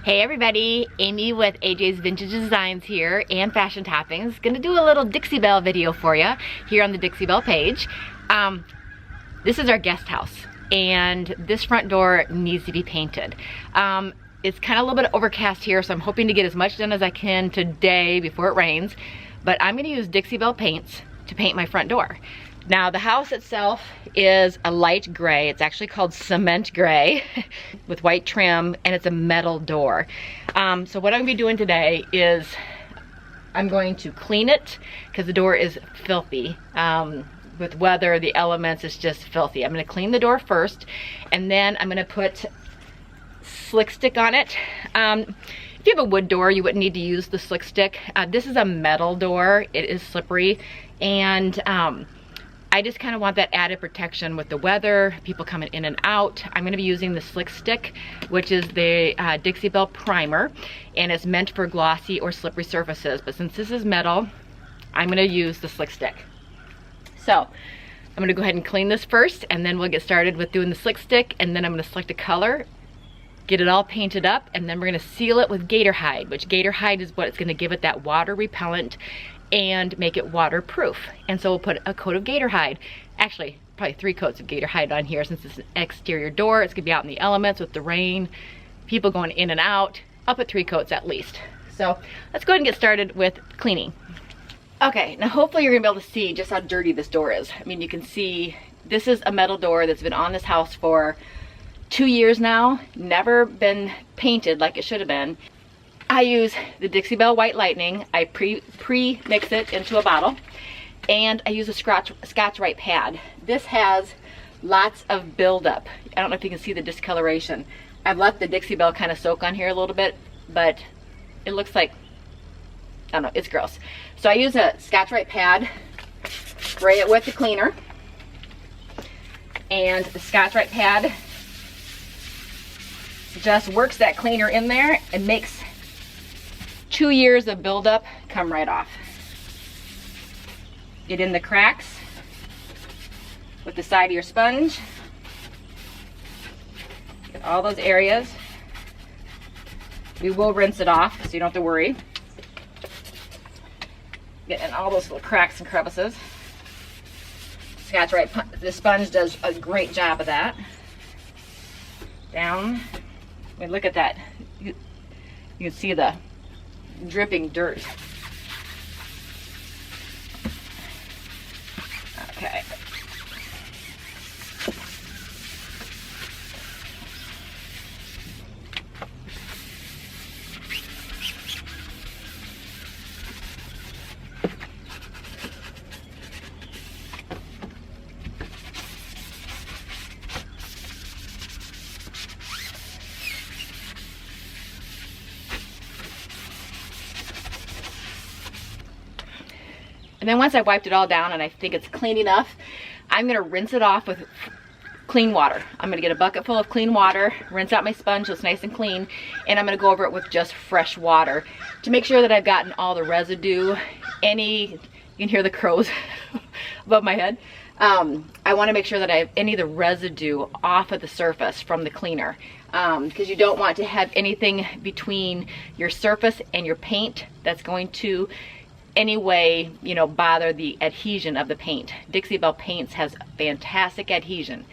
Hey everybody, Amy with AJ's Vintage Designs here and Fashion Toppings. Gonna do a little Dixie Belle video for you here on the Dixie Belle page. This is our guest house and this front door needs to be painted. It's kind of a little bit overcast here, so I'm hoping to get as much done as I can today before it rains. But I'm gonna use Dixie Belle paints to paint my front door. Now the house itself is a light gray. It's actually called cement gray with white trim, and it's a metal door. So what I'm gonna be doing today is I'm going to clean it because the door is filthy. With weather, the elements, it's just filthy. I'm gonna clean the door first, and then I'm gonna put slick stick on it. If you have a wood door, you wouldn't need to use the slick stick. This is a metal door. It is slippery, and I just kind of want that added protection with the weather, people coming in and out. I'm gonna be using the slick stick, which is the Dixie Belle primer, and it's meant for glossy or slippery surfaces. But since this is metal, I'm gonna use the slick stick. So I'm gonna go ahead and clean this first, and then we'll get started with doing the slick stick, and then I'm gonna select a color, get it all painted up, and then we're gonna seal it with Gator Hide, which Gator Hide is what it's gonna give it that water repellent and make it waterproof. And so we'll put a coat of Gator Hide, actually probably 3 coats of Gator Hide on here since it's an exterior door. It's gonna be out in the elements with the rain, people going in and out. I'll put 3 coats at least. So let's go ahead and get started with cleaning. Okay, now hopefully you're gonna be able to see just how dirty this door is. I mean, you can see this is a metal door that's been on this house for 2 years now, never been painted like it should have been. I use the Dixie Belle White Lightning. I pre-mix it into a bottle, and I use a Scotch-Brite pad. This has lots of buildup. I don't know if you can see the discoloration. I've let the Dixie Belle kind of soak on here a little bit, but it looks like, I don't know, it's gross. So I use a Scotch-Brite pad, spray it with the cleaner, and the Scotch-Brite pad just works that cleaner in there and makes 2 years of buildup come right off. Get in the cracks with the side of your sponge. Get all those areas. We will rinse it off so you don't have to worry. Get in all those little cracks and crevices. Scotch-Brite, the sponge does a great job of that. Down. I mean, look at that. You can see the dripping dirt. Okay. And then once I've wiped it all down and I think it's clean enough, I'm gonna rinse it off with clean water. I'm gonna get a bucket full of clean water, rinse out my sponge so it's nice and clean, and I'm gonna go over it with just fresh water to make sure that I've gotten all the residue, you can hear the crows above my head. I wanna make sure that I have any of the residue off of the surface from the cleaner, because you don't want to have anything between your surface and your paint that's going to anyway, bother the adhesion of the paint. Dixie Belle Paints has fantastic adhesion,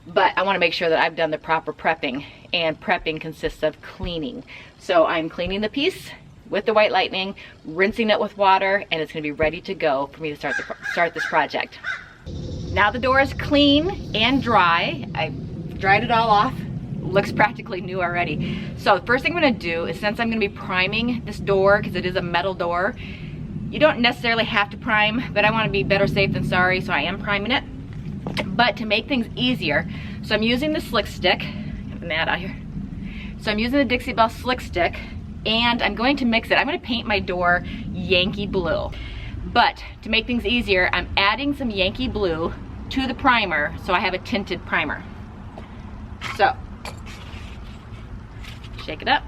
but I want to make sure that I've done the proper prepping, and prepping consists of cleaning. So I'm cleaning the piece with the White Lightning, rinsing it with water, and it's going to be ready to go for me to start this project. Now the door is clean and dry. I dried it all off. Looks practically new already. So the first thing I'm going to do is, since I'm going to be priming this door because it is a metal door, you don't necessarily have to prime, but I want to be better safe than sorry, so I am priming it. But to make things easier, so I'm using the slick stick. Get the mat out here. So I'm using the Dixie Belle slick stick, and I'm going to mix it. I'm going to paint my door Yankee blue. But to make things easier, I'm adding some Yankee blue to the primer, so I have a tinted primer. So, shake it up.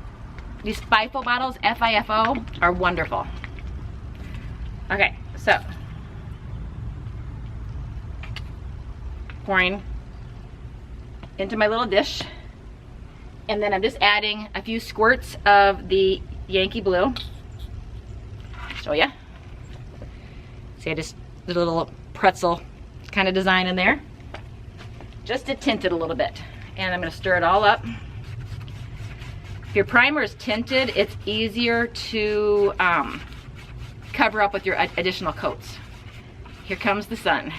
These FIFO bottles, F-I-F-O, are wonderful. Okay, so pouring into my little dish, And then I'm just adding a few squirts of the Yankee Blue. Show ya. See, I just did a little pretzel kind of design in there, just to tint it a little bit. And I'm gonna stir it all up. If your primer is tinted, it's easier to cover up with your additional coats. Here comes the sun.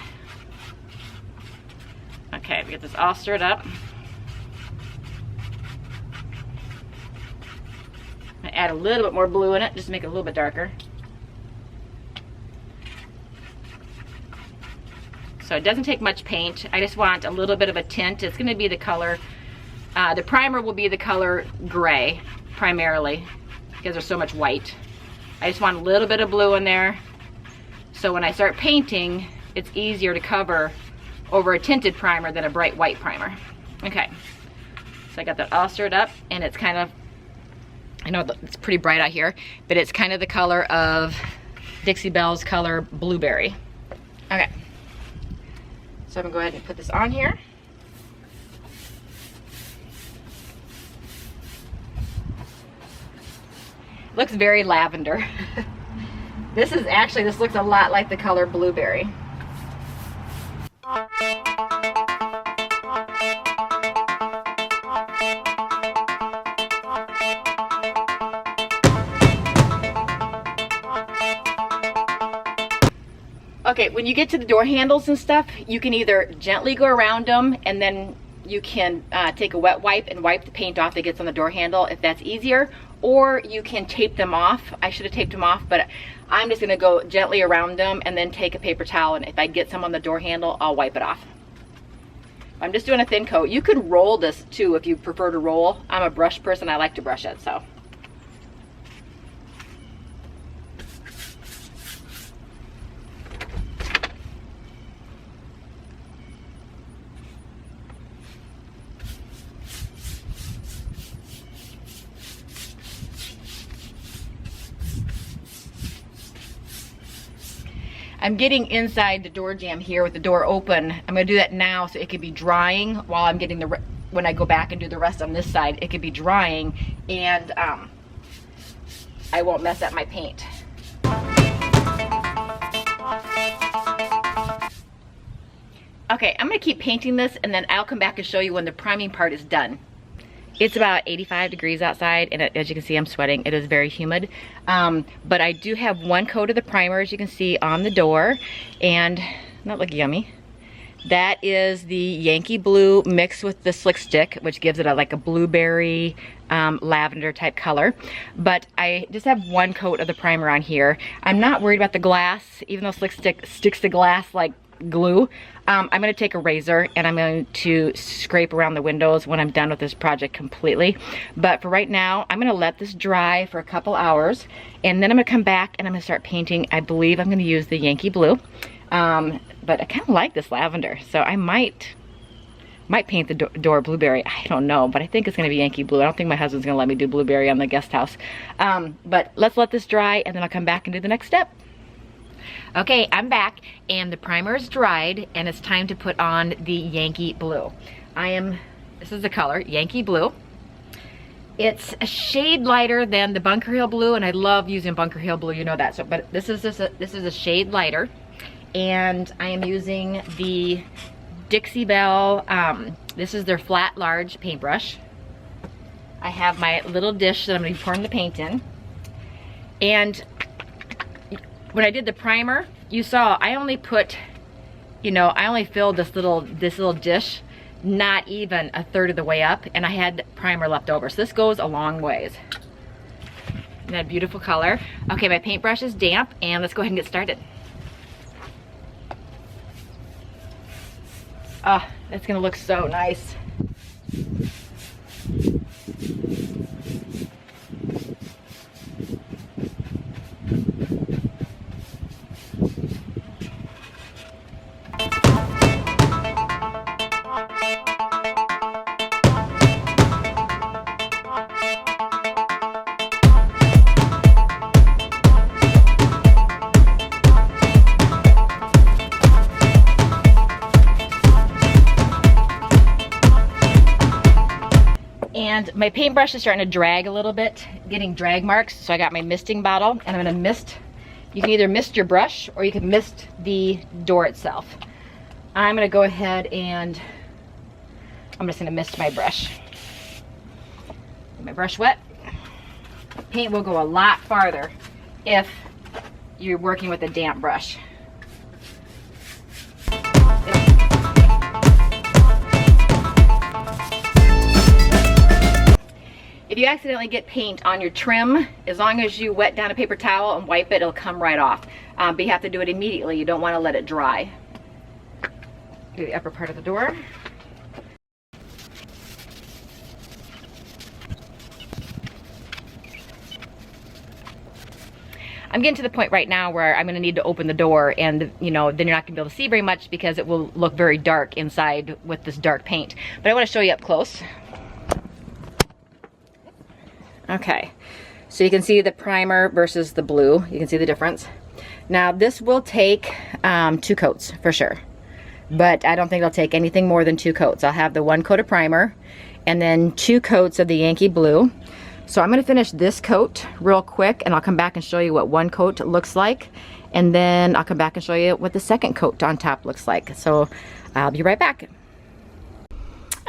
Okay, we get this all stirred up. I add a little bit more blue in it, just to make it a little bit darker. So it doesn't take much paint. I just want a little bit of a tint. It's gonna be the color, the primer will be the color gray, primarily, because there's so much white. I just want a little bit of blue in there, so when I start painting, it's easier to cover over a tinted primer than a bright white primer. Okay, so I got that all stirred up, and it's kind of, I know it's pretty bright out here, but it's kind of the color of Dixie Belle's color Blueberry. Okay. So I'm gonna go ahead and put this on here. Looks very lavender. This looks a lot like the color Blueberry. Okay, when you get to the door handles and stuff, you can either gently go around them, and then you can take a wet wipe and wipe the paint off that gets on the door handle if that's easier, or you can tape them off. I should have taped them off, but I'm just gonna go gently around them and then take a paper towel, and if I get some on the door handle, I'll wipe it off. I'm just doing a thin coat. You could roll this too if you prefer to roll. I'm a brush person, I like to brush it, so. I'm getting inside the door jamb here with the door open. I'm gonna do that now so it can be drying while I'm getting when I go back and do the rest on this side, it could be drying, and I won't mess up my paint. Okay, I'm gonna keep painting this, and then I'll come back and show you when the priming part is done. It's about 85 degrees outside, and as you can see, I'm sweating. It is very humid. But I do have one coat of the primer, as you can see, on the door, and that look yummy. That is the Yankee Blue mixed with the Slick Stick, which gives it like a blueberry, lavender type color. But I just have one coat of the primer on here. I'm not worried about the glass, even though Slick Stick sticks to glass like glue. I'm going to take a razor and I'm going to scrape around the windows when I'm done with this project completely. But for right now, I'm going to let this dry for a couple hours, and then I'm going to come back and I'm going to start painting. I believe I'm going to use the Yankee Blue, but I kind of like this lavender, so I might paint the door blueberry. I don't know, but I think it's going to be Yankee Blue. I don't think my husband's going to let me do blueberry on the guest house. But let's let this dry, and then I'll come back and do the next step. Okay, I'm back, and the primer is dried, and it's time to put on the Yankee Blue. This is the color, Yankee Blue. It's a shade lighter than the Bunker Hill Blue, and I love using Bunker Hill Blue, you know that. So, but this is a shade lighter, and I am using the Dixie Belle, this is their flat large paintbrush. I have my little dish that I'm going to be pouring the paint in, and when I did the primer, you saw I only put, I only filled this little dish not even a third of the way up, and I had primer left over. So this goes a long ways. Isn't that a beautiful color? Okay, my paintbrush is damp, and let's go ahead and get started. Oh, that's gonna look so nice. And my paintbrush is starting to drag a little bit, getting drag marks. So I got my misting bottle and I'm gonna mist. You can either mist your brush or you can mist the door itself. I'm gonna go ahead and I'm just gonna mist my brush. Get my brush wet. Paint will go a lot farther if you're working with a damp brush. If you accidentally get paint on your trim, as long as you wet down a paper towel and wipe it, it'll come right off. But you have to do it immediately. You don't want to let it dry. Do the upper part of the door. I'm getting to the point right now where I'm gonna need to open the door, and you know, then you're not gonna be able to see very much because it will look very dark inside with this dark paint. But I wanna show you up close. Okay, so you can see the primer versus the blue. You can see the difference. Now this will take 2 coats for sure, but I don't think it'll take anything more than 2 coats. I'll have the 1 coat of primer and then 2 coats of the Yankee blue. So I'm gonna finish this coat real quick and I'll come back and show you what 1 coat looks like, and then I'll come back and show you what the 2nd coat on top looks like. So I'll be right back.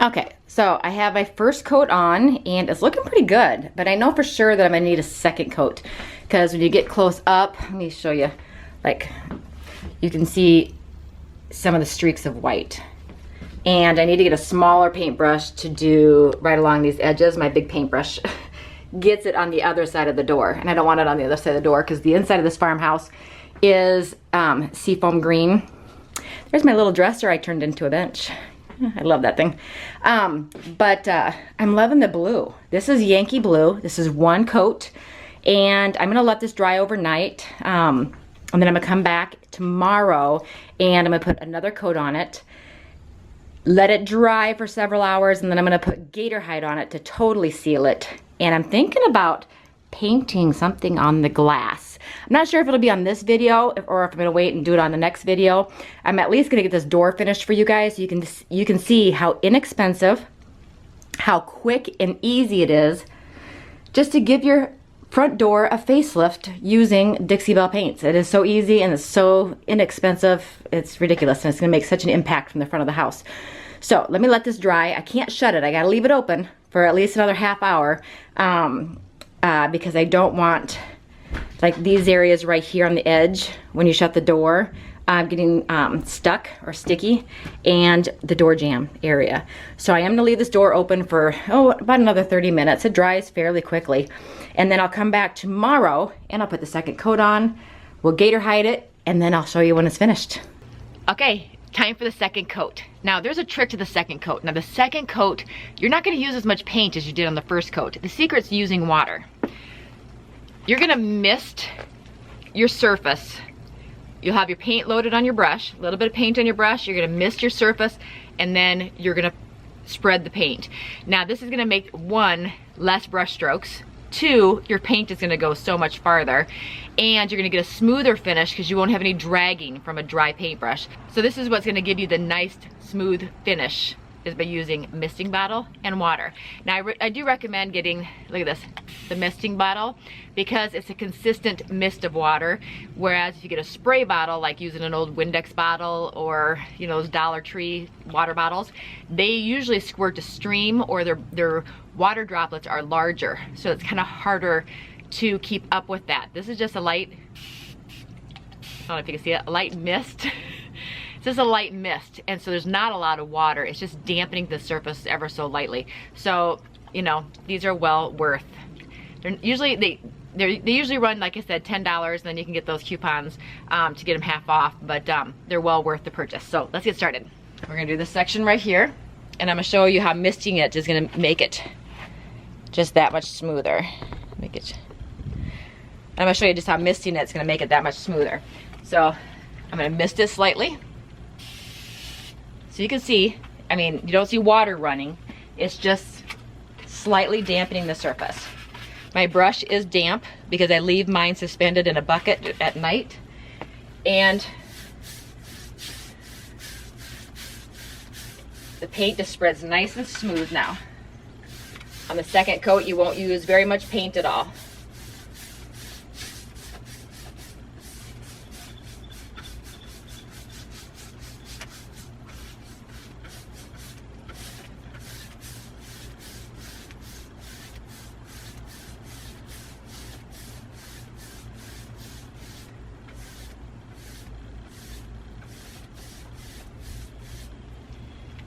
Okay, so I have my 1st coat on and it's looking pretty good, but I know for sure that I'm gonna need a 2nd coat, because when you get close up, let me show you, like you can see some of the streaks of white. And I need to get a smaller paintbrush to do right along these edges. My big paintbrush gets it on the other side of the door, and I don't want it on the other side of the door because the inside of this farmhouse is seafoam green. There's my little dresser I turned into a bench. I love that thing. But I'm loving the blue. This is Yankee blue. This is 1 coat, and I'm gonna let this dry overnight. And then I'm gonna come back tomorrow and I'm gonna put another coat on it, let it dry for several hours, and then I'm gonna put Gator Hide on it to totally seal it. And I'm thinking about painting something on the glass. I'm not sure if it'll be on this video or if I'm gonna wait and do it on the next video. I'm at least gonna get this door finished for you guys so you can see how inexpensive, how quick and easy it is just to give your front door a facelift using Dixie Belle paints. It is so easy and it's so inexpensive. It's ridiculous, and it's gonna make such an impact from the front of the house. So let me let this dry. I can't shut it. I gotta leave it open for at least another half hour because I don't want like these areas right here on the edge when you shut the door getting stuck or sticky, and the door jamb area. So I am gonna leave this door open for about another 30 minutes. It dries fairly quickly, and then I'll come back tomorrow and I'll put the 2nd coat on. We'll Gator Hide it, and then I'll show you when it's finished. Okay, time for the 2nd coat. Now there's a trick to the 2nd coat. Now the 2nd coat, you're not gonna use as much paint as you did on the 1st coat. The secret's using water. You're gonna mist your surface. You'll have your paint loaded on your brush, a little bit of paint on your brush, you're gonna mist your surface, and then you're gonna spread the paint. Now this is gonna make 1, less brush strokes, 2, your paint is gonna go so much farther, and you're gonna get a smoother finish because you won't have any dragging from a dry paintbrush. So this is what's gonna give you the nice smooth finish, is by using misting bottle and water. Now I do recommend getting, look at this, the misting bottle, because it's a consistent mist of water, whereas if you get a spray bottle, like using an old Windex bottle or you know those Dollar Tree water bottles, they usually squirt to stream, or their water droplets are larger, so it's kind of harder to keep up with that. This is just a light, I don't know if you can see it, a light mist. It's just a light mist, and so there's not a lot of water. It's just dampening the surface ever so lightly. So, you know, these are well worth. They're usually, they usually run, like I said, $10, and then you can get those coupons to get them half off, but they're well worth the purchase. So let's get started. We're gonna do this section right here, and I'm gonna show you how misting it is gonna make it just that much smoother. I'm gonna show you just how misting it's gonna make it that much smoother. So I'm gonna mist it slightly. So you can see, I mean, you don't see water running. It's just slightly dampening the surface. My brush is damp because I leave mine suspended in a bucket at night. And the paint just spreads nice and smooth now. On the second coat, you won't use very much paint at all.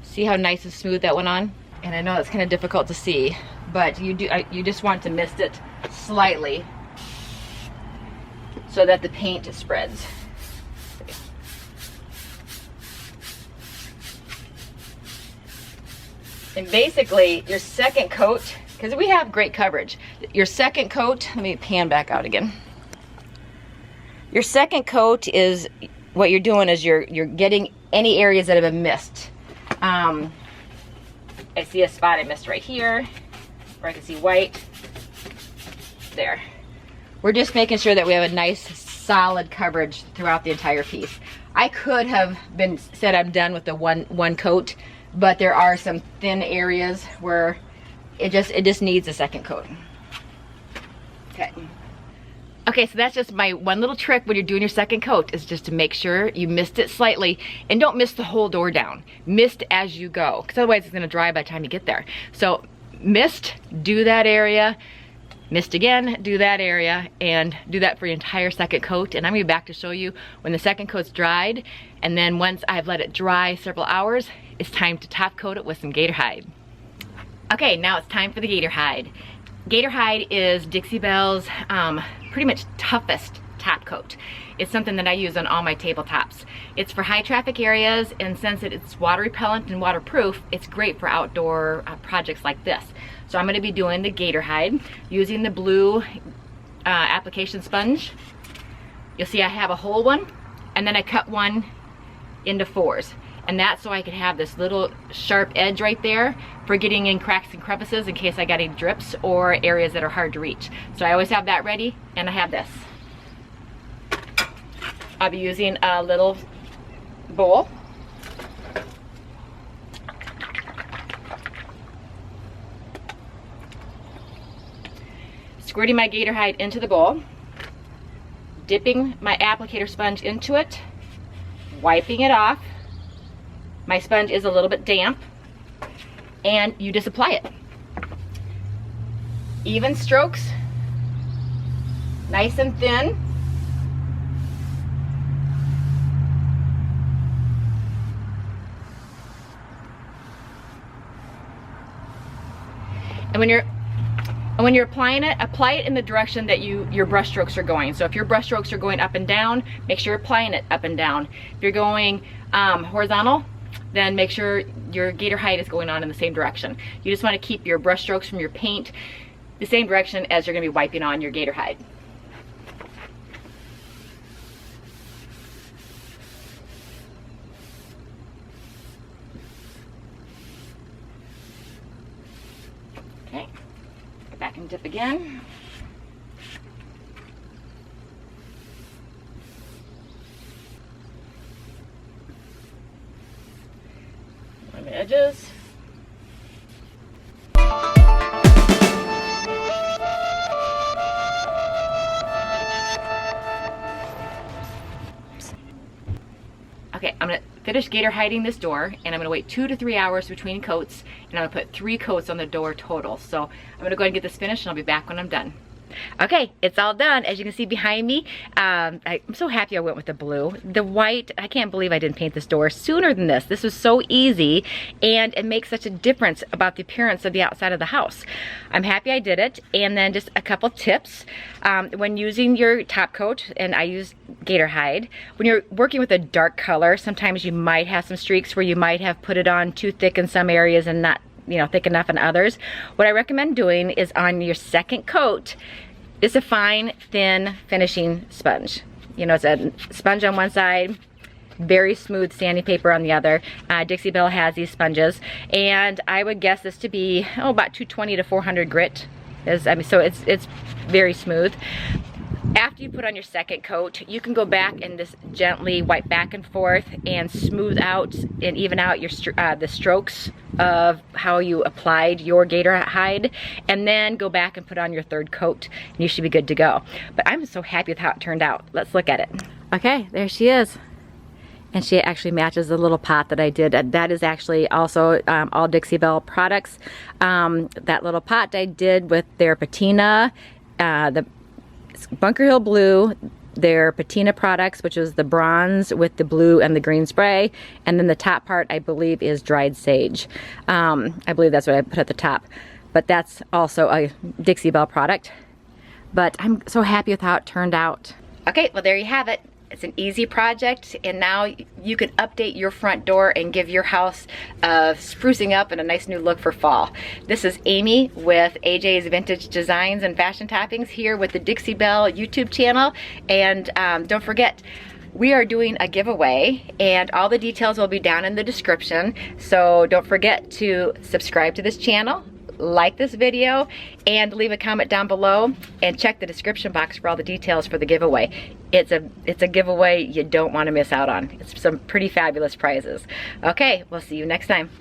See how nice and smooth that went on? And I know it's kind of difficult to see, but you just want to mist it slightly so that the paint spreads. And basically your second coat, because we have great coverage, your second coat, let me pan back out again. Your second coat is, what you're doing is you're getting any areas that have been missed. I see a spot I missed right here, where I can see white. There. We're just making sure that we have a nice solid coverage throughout the entire piece. I could have said I'm done with the one coat, but there are some thin areas where it just needs a second coat. Okay, so that's just my one little trick when you're doing your second coat, is just to make sure you mist it slightly, and don't mist the whole door down. Mist as you go, because otherwise it's gonna dry by the time you get there. So mist, do that area, mist again, do that area, and do that for your entire second coat. And I'm gonna be back to show you when the second coat's dried, and then once I've let it dry several hours, it's time to top coat it with some Gator Hide. Okay, now it's time for the Gator Hide. Gator Hide is Dixie Belle's pretty much toughest top coat. It's something that I use on all my tabletops. It's for high traffic areas, and since it's water repellent and waterproof, it's great for outdoor projects like this. So I'm going to be doing the Gator Hide using the blue application sponge. You'll see I have a whole one, and then I cut one into 4s. And that's so I could have this little sharp edge right there for getting in cracks and crevices in case I got any drips or areas that are hard to reach. So I always have that ready, and I have this. I'll be using a little bowl. Squirting my Gator Hide into the bowl, dipping my applicator sponge into it, wiping it off. My sponge is a little bit damp, and you just apply it. Even strokes, nice and thin. And when you're applying it, apply it in the direction that your brush strokes are going. So if your brush strokes are going up and down, make sure you're applying it up and down. If you're going horizontal, then make sure your Gator Hide is going on in the same direction. You just want to keep your brush strokes from your paint the same direction as you're going to be wiping on your Gator Hide. Okay, go back and dip again. Edges. Okay, I'm gonna finish Gator Hiding this door, and I'm gonna wait 2 to 3 hours between coats, and I'm gonna put 3 coats on the door total. So I'm gonna go ahead and get this finished, and I'll be back when I'm done. Okay, it's all done. As you can see behind me, I'm so happy I went with the blue. The white, I can't believe I didn't paint this door sooner than this. This was so easy, and it makes such a difference about the appearance of the outside of the house. I'm happy I did it. And then just a couple tips. When using your top coat, and I use Gator Hide, when you're working with a dark color, sometimes you might have some streaks where you might have put it on too thick in some areas and not thick enough in others. What I recommend doing is on your second coat is a fine, thin finishing sponge. It's a sponge on one side, very smooth sanding paper on the other. Dixie Belle has these sponges, and I would guess this to be about 220 to 400 grit. So it's very smooth. After you put on your second coat, you can go back and just gently wipe back and forth and smooth out and even out your the strokes of how you applied your Gator Hide, and then go back and put on your third coat and you should be good to go. But I'm so happy with how it turned out. Let's look at it. Okay, there she is. And she actually matches the little pot that I did. That is actually also all Dixie Belle products. That little pot I did with their patina, the Bunker Hill Blue, their patina products, which is the bronze with the blue and the green spray, and then the top part I believe is dried sage. I believe that's what I put at the top, but that's also a Dixie Belle product. But I'm so happy with how it turned out. Okay, well there you have it. It's an easy project, and now you can update your front door and give your house sprucing up and a nice new look for fall. This is Amy with AJ's Vintage Designs and Fashion Toppings here with the Dixie Belle YouTube channel. And don't forget, we are doing a giveaway, and all the details will be down in the description. So don't forget to subscribe to this channel, like this video, and leave a comment down below, and check the description box for all the details for the giveaway. It's a giveaway you don't want to miss out on. It's some pretty fabulous prizes. Okay, we'll see you next time.